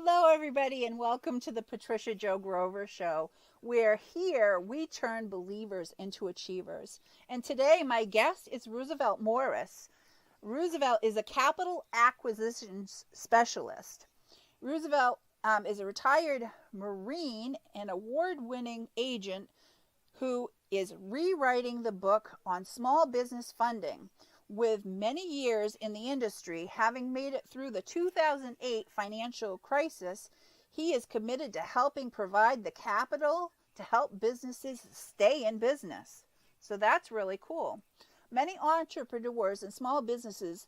Hello, everybody, and welcome to the Patricia Joe Grover Show, where here we turn believers into achievers. And today, my guest is Roosevelt Morris. Roosevelt is a capital acquisitions specialist. Roosevelt is a retired Marine and award winning agent who is rewriting the book on small business funding. With many years in the industry, having made it through the 2008 financial crisis, he is committed to helping provide the capital to help businesses stay in business. So that's really cool. Many entrepreneurs and small businesses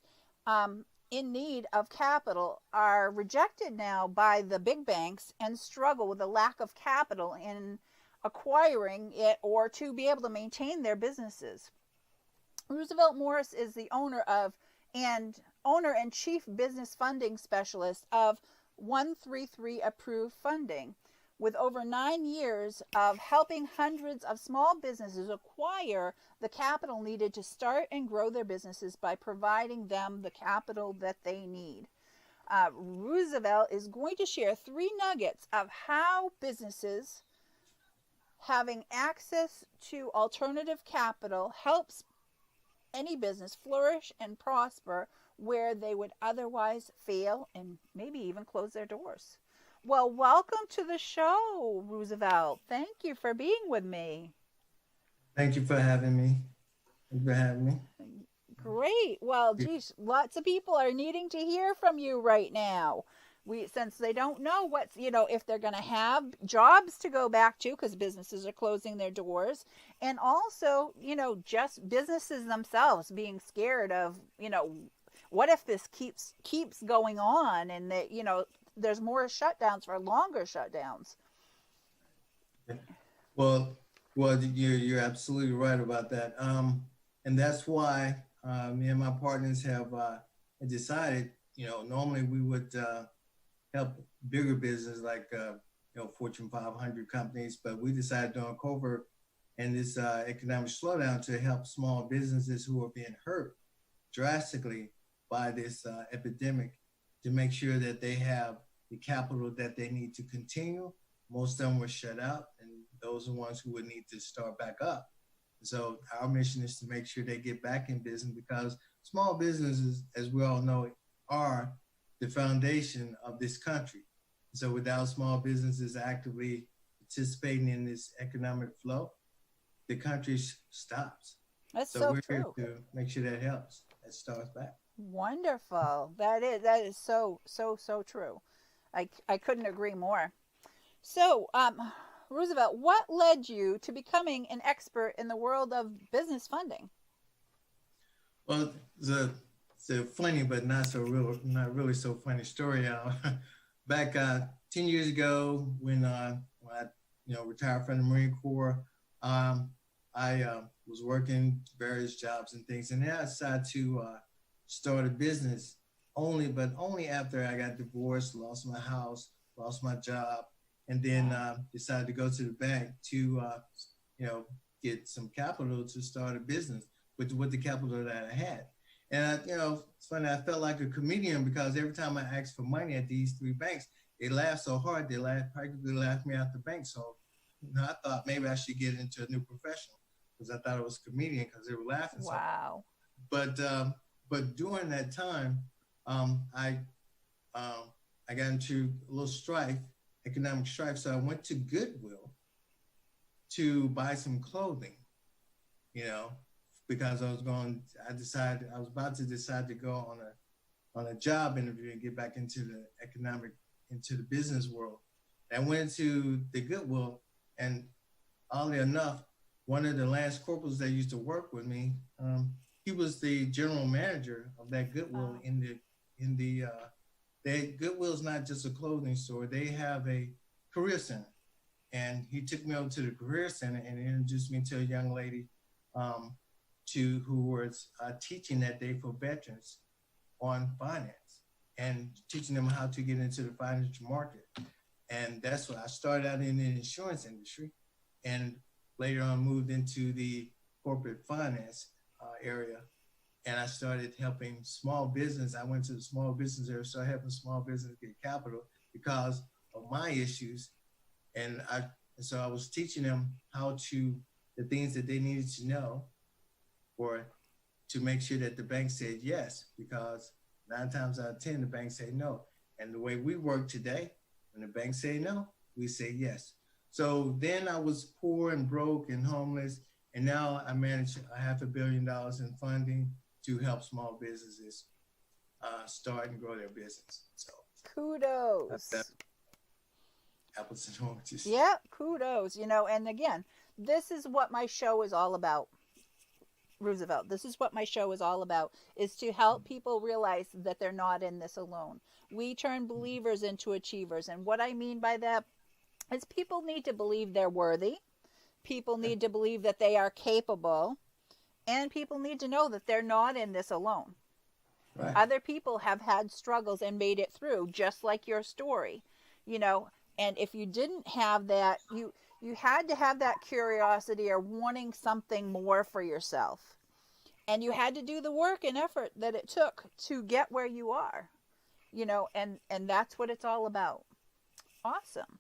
in need of capital are rejected now by the big banks and struggle with a lack of capital in acquiring it or to be able to maintain their businesses. Roosevelt Morris is the owner and chief business funding specialist of 133 Approved Funding, with over 9 years of helping hundreds of small businesses acquire the capital needed to start and grow their businesses by providing them the capital that they need. Roosevelt is going to share three nuggets of how businesses having access to alternative capital helps any business flourish and prosper where they would otherwise fail and maybe even close their doors. Well, welcome to the show, Roosevelt. Thank you for being with me. Thank you for having me. Thank you for having me. Great. Well, geez, lots of people are needing to hear from you right now. Since they don't know if they're going to have jobs to go back to because businesses are closing their doors, and also just businesses themselves being scared of what if this keeps going on and that there's more shutdowns for longer shutdowns. Well, you're absolutely right about that. And that's why me and my partners have decided. Normally we would help bigger business like Fortune 500 companies, but we decided during COVID and this economic slowdown to help small businesses who are being hurt drastically by this epidemic to make sure that they have the capital that they need to continue. Most of them were shut out, and those are the ones who would need to start back up. So our mission is to make sure they get back in business because small businesses, as we all know, are the foundation of this country. So without small businesses actively participating in this economic flow, the country stops. That's So so we're here true. to make sure that helps, that starts back. Wonderful. That is so true. I couldn't agree more. So, Roosevelt, what led you to becoming an expert in the world of business funding? Well, it's a funny but not really so funny story. Back 10 years ago, when I retired from the Marine Corps, I was working various jobs and things, and then I decided to start a business only after I got divorced, lost my house, lost my job, and then decided to go to the bank to get some capital to start a business with the capital that I had. And it's funny. I felt like a comedian because every time I asked for money at these three banks, they laughed so hard practically laughed me out the bank. So I thought maybe I should get into a new profession because I thought it was a comedian because they were laughing so hard. Wow. But during that time, I I got into a little strife, economic strife. So I went to Goodwill to buy some clothing, you know, because I was about to decide to go on a job interview and get back into into the business world. I went into the Goodwill, and oddly enough, one of the last corporals that used to work with me, he was the general manager of that Goodwill. Wow. Goodwill is not just a clothing store; they have a career center, and he took me over to the career center and introduced me to a young lady, who was teaching that day for veterans on finance and teaching them how to get into the financial market. And that's what I started out in the insurance industry, and later on moved into the corporate finance area. And I started helping small business. I went to the small business area, started helping small business get capital because of my issues. And so I was teaching them the things that they needed to know or to make sure that the bank said yes, because 9 times out of 10, the bank say no. And the way we work today, when the bank say no, we say yes. So then I was poor and broke and homeless, and now I manage $500 million in funding to help small businesses start and grow their business. So kudos. Apples and oranges. Yeah, kudos. And again, this is what my show is all about. Roosevelt, this is what my show is all about, is to help people realize that they're not in this alone. We turn believers into achievers. And what I mean by that is people need to believe they're worthy. People need to believe that they are capable. And people need to know that they're not in this alone. Right. Other people have had struggles and made it through, just like your story. And if you didn't have that, you had to have that curiosity or wanting something more for yourself. And you had to do the work and effort that it took to get where you are. And that's what it's all about. Awesome.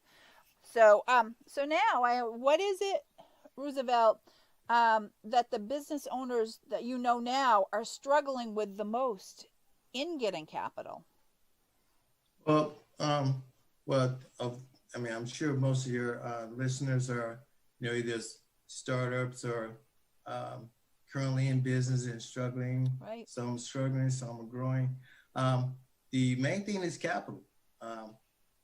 So now, what is it, Roosevelt, that the business owners that you know now are struggling with the most in getting capital? Well, I'm sure most of your listeners are, either startups or currently in business and struggling. Right. Some struggling, some are growing. The main thing is capital.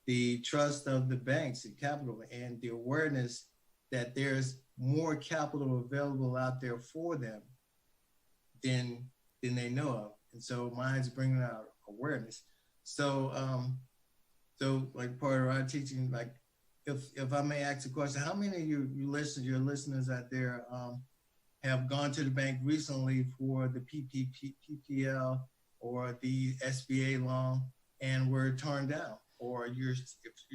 The trust of the banks and capital, and the awareness that there's more capital available out there for them than they know of. And so mine's bringing out awareness. So like part of our teaching, like if I may ask a question, how many of your listeners out there have gone to the bank recently for the PPL or the SBA loan and were turned down, or you're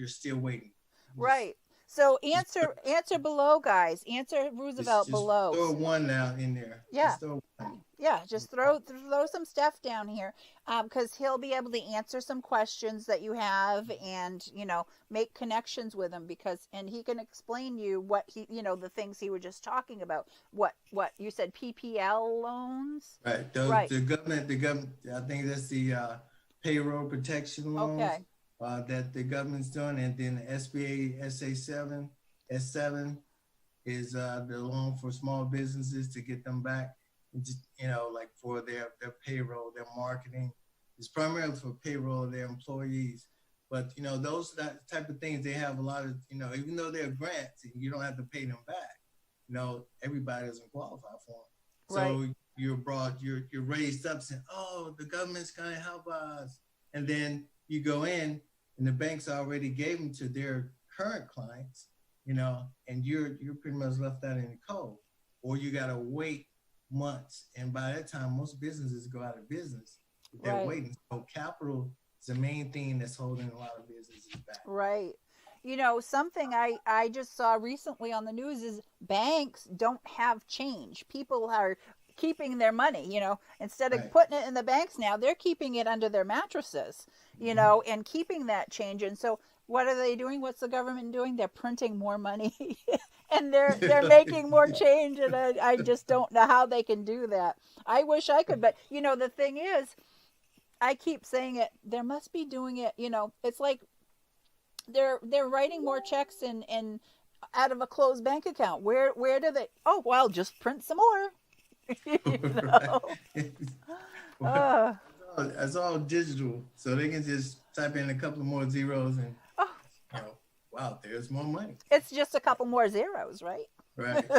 still waiting? Right. So answer below, guys. Answer Roosevelt just below. Throw one now in there. Yeah. Just throw some stuff down here, because he'll be able to answer some questions that you have, and make connections with him, and he can explain you what he the things he was just talking about. What you said, PPL loans. Right. Right. The government. I think that's the payroll protection loans. Okay. That the government's doing, and then the SBA S7 is the loan for small businesses to get them back, like for their payroll, their marketing. It's primarily for payroll of their employees. But those type of things, they have a lot of even though they're grants and you don't have to pay them back, everybody doesn't qualify for them. Right. So you're raised up saying, oh, the government's gonna help us, and then you go in and the banks already gave them to their current clients, and you're pretty much left out in the cold, or you got to wait months. And by that time, most businesses go out of business if they're waiting. So capital is the main thing that's holding a lot of businesses back. Right. Something I just saw recently on the news is banks don't have change. People are keeping their money, instead of putting it in the banks now, they're keeping it under their mattresses, and keeping that change. And so what are they doing? What's the government doing? They're printing more money and they're making more change. And I just don't know how they can do that. I wish I could, but the thing is, I keep saying it, there must be doing it, it's like they're writing more checks and out of a closed bank account. Where do they, oh, well, just print some more. It's all digital, so they can just type in a couple more zeros and wow, there's more money. It's just a couple more zeros, right? Right.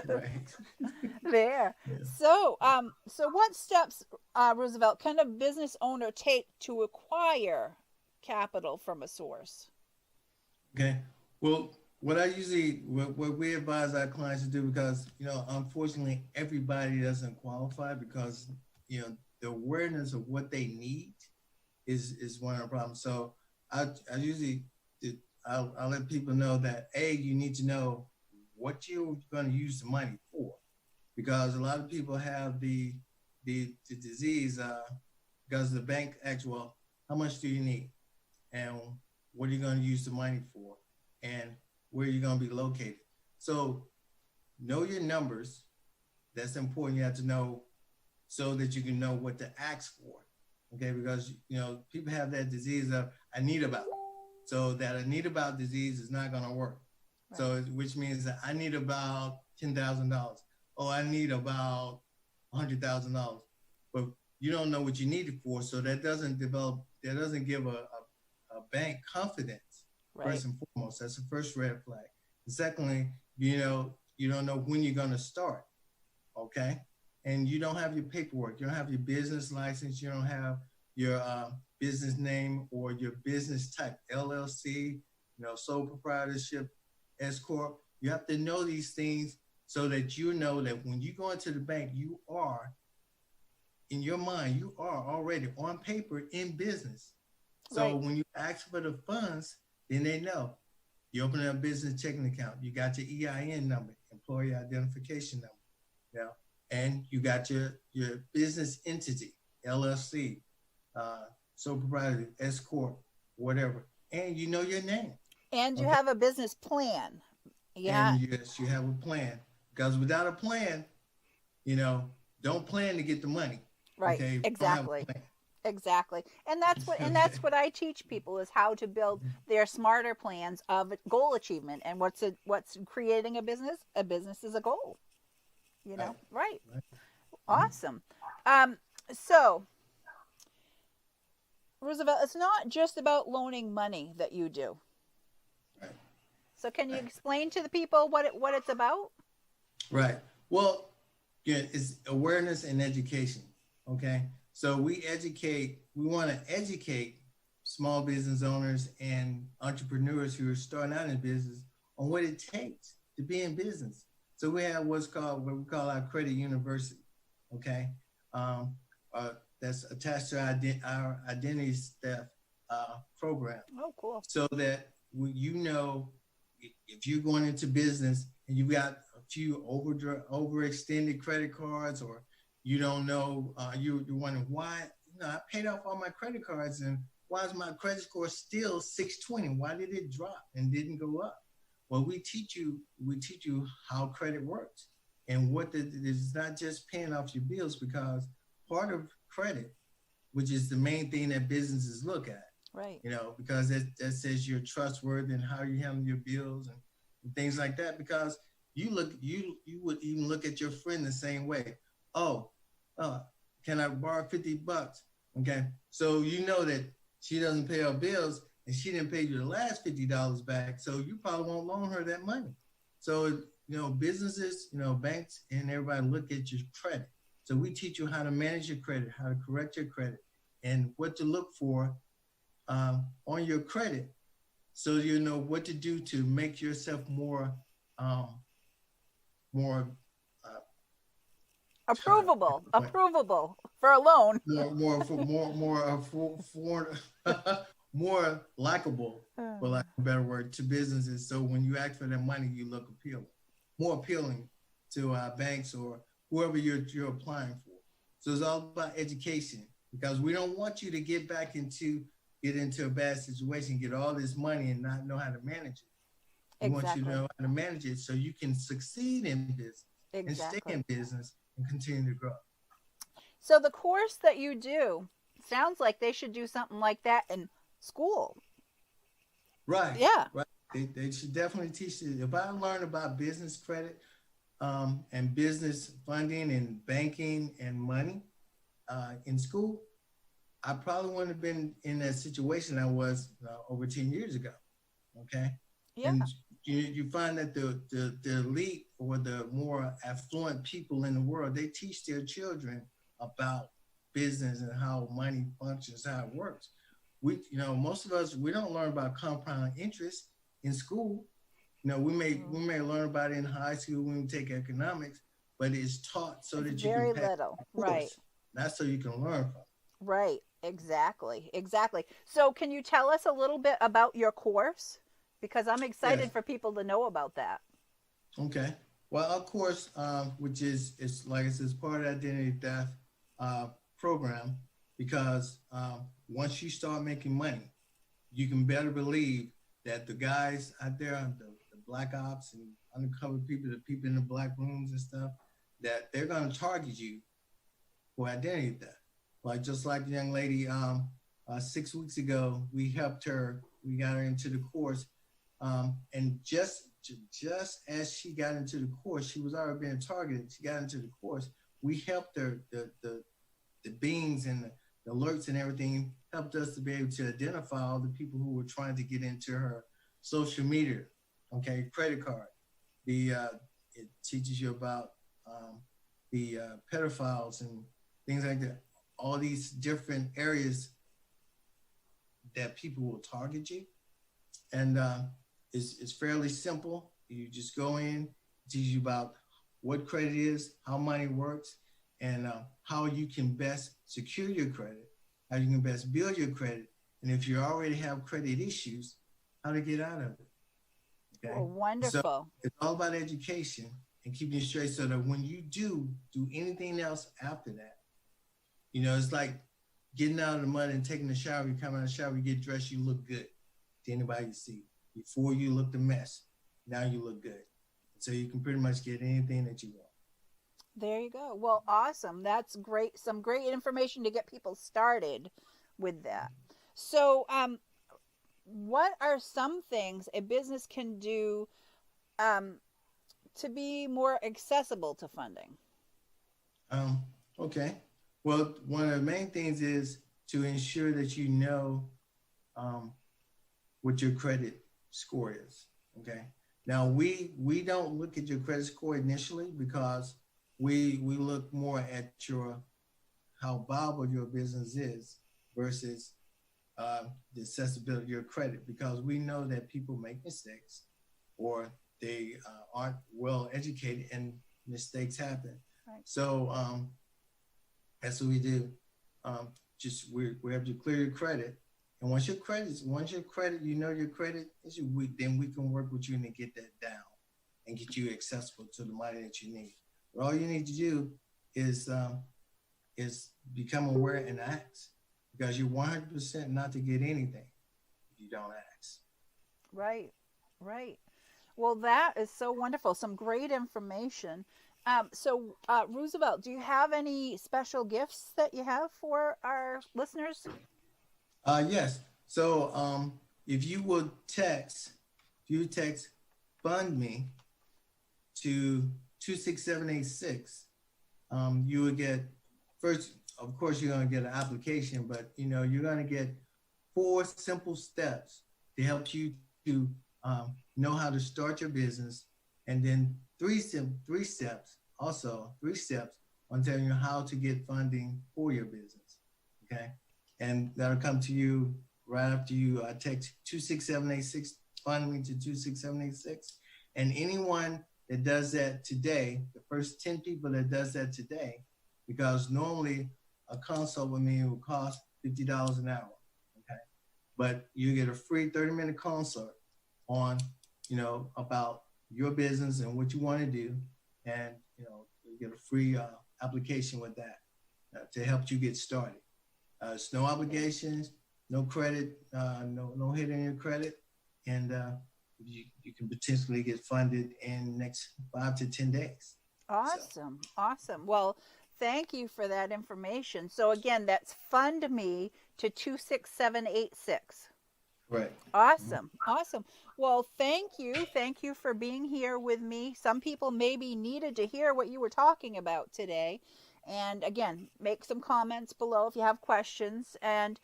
There. Yeah. So what steps, Roosevelt, can a business owner take to acquire capital from a source? Okay. Well, what we advise our clients to do, because unfortunately everybody doesn't qualify, because the awareness of what they need is one of the problems. So I'll let people know that you need to know what you're going to use the money for, because a lot of people have the disease because the bank asks, well, how much do you need? And what are you going to use the money for, and where you're going to be located. So know your numbers. That's important. You have to know so that you can know what to ask for. Okay, because people have that disease of I need about. So that I need about disease is not going to work. Right. So which means that I need about $10,000. Oh, I need about $100,000. But you don't know what you need it for, so that doesn't give a bank confidence. Right. First and foremost, that's the first red flag. And secondly, you don't know when you're going to start. Okay, and you don't have your paperwork, you don't have your business license, you don't have your business name or your business type, LLC, sole proprietorship, S corp. You have to know these things so that you know that when you go into the bank, you are in your mind, you are already on paper in business. So right. When you ask for the funds, then they know. You open up a business checking account, you got your EIN number, employee identification number. Yeah, and you got your business entity, LLC, sole proprietor, S corp, whatever, and you know your name. And you have a business plan. Yeah. And yes, you have a plan, because without a plan, don't plan to get the money. Right. Okay? Exactly. Exactly. And that's what I teach people is how to build their smarter plans of goal achievement. And what's creating a business? A business is a goal. Right. Awesome. So, Roosevelt, it's not just about loaning money that you do. Right. So, can you explain to the people what it's about? Right. Well, it's awareness and education. Okay. So we want to educate small business owners and entrepreneurs who are starting out in business on what it takes to be in business. So we have what we call our credit university, okay? That's attached to our identity theft program. Oh, cool. So that if you're going into business and you've got a few overextended credit cards, or you don't know, you're wondering why, I paid off all my credit cards and why is my credit score still 620? Why did it drop and didn't go up? Well, we teach you how credit works and it's not just paying off your bills, because part of credit, which is the main thing that businesses look at, right? Because that says you're trustworthy and how you handle your bills and things like that. Because you would even look at your friend the same way. Oh, can I borrow $50? Okay, so that she doesn't pay her bills. And she didn't pay you the last $50 back, so you probably won't loan her that money. So, businesses, banks and everybody look at your credit. So we teach you how to manage your credit, how to correct your credit, and what to look for on your credit, so you know what to do to make yourself more approvable for a loan. More likable, for lack of a better word, to businesses. So when you ask for that money, you look more appealing to banks or whoever you're applying for. So it's all about education, because we don't want you to get into a bad situation, get all this money and not know how to manage it. We want you to know how to manage it so you can succeed in business and stay in business and continue to grow. So the course that you do sounds like they should do something like that in school. Right. Yeah. Right. They should definitely teach you. If I learned about business credit and business funding and banking and money in school, I probably wouldn't have been in that situation I was over 10 years ago. Okay. Yeah. And you find that the elite or the more affluent people in the world, they teach their children about business and how money functions, how it works. Most of us, we don't learn about compound interest in school. We may learn about it in high school when we take economics, but it's taught so that you very can pass little, the course, right? Not so you can learn from. Right. Exactly. So can you tell us a little bit about your course? Because I'm excited for people to know about that. Okay. Well, our course, which is like I said, it's part of the identity theft program, because once you start making money, you can better believe that the guys out there, the black ops and undercover people, the people in the black rooms and stuff, that they're going to target you for identity theft. Like just like the young lady 6 weeks ago, we helped her. We got her into the course, and just as she got into the course, she was already being targeted. She got into the course. We helped her. The beings and the alerts and everything helped us to be able to identify all the people who were trying to get into her social media. Okay, credit card. It teaches you about the pedophiles and things like that. All these different areas that people will target you, and it's fairly simple. You just go in, teach you about what credit is, how money works, and how you can best secure your credit, how you can best build your credit, and if you already have credit issues, how to get out of it. Okay, Well, so wonderful. it's all about education and keeping you straight, so that when you do anything else after that, it's like getting out of the mud and taking a shower. You come out of the shower, you get dressed, you look good to anybody you see. Before you looked a mess, now you look good. So you can pretty much get anything that you want. There you go. Well, awesome. That's great. Some great information to get people started with that. So, what are some things a business can do um, to be more accessible to funding? Um, okay. Well, one of the main things is to ensure that um, what your credit score is. Okay. Now we don't look at your credit score initially, because we look more at your how viable your business is versus the accessibility of your credit, because we know that people make mistakes, or they aren't well educated and mistakes happen. Right. So that's what we do. Just we have to clear your credit, and once your credit, your credit issue, then we can work with you and get that down and get you accessible to the money that you need. But all you need to do is become aware and ask, because you're 100% not to get anything if you don't ask. Right, right. Well, that is so wonderful. Some great information. Roosevelt, do you have any special gifts that you have for our listeners? Yes. So if you would text, fund me to 26786, you would get, first, of course, you're going to get an application, but you're going to get 4 simple steps to help you to know how to start your business, and then three steps on telling you how to get funding for your business. Okay, and that'll come to you right after you text 26786, fund me to 26786, and anyone that does that today, the first 10 people that does that today, because normally a consult with me will cost $50 an hour. Okay, but you get a free 30-minute consult on about your business and what you want to do, and you get a free application with that to help you get started. It's no obligations, no credit, no hit in your credit, and you can potentially get funded in the next 5 to 10 days. Awesome, awesome. Well, thank you for that information. So again, that's fund me to 26786. Right. Awesome. Awesome. Well, thank you. Thank you for being here with me. Some people maybe needed to hear what you were talking about today. And again, make some comments below if you have questions. And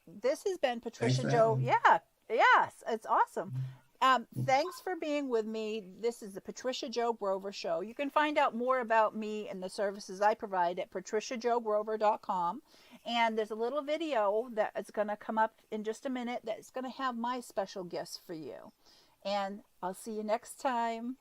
this has been Thanks Patricia for Joe. having me. Yeah. Yes. It's awesome. Thanks for being with me. This is the Patricia Joe Grover Show. You can find out more about me and the services I provide at patriciajoegrover.com. And there's a little video that is going to come up in just a minute that's going to have my special gifts for you. And I'll see you next time.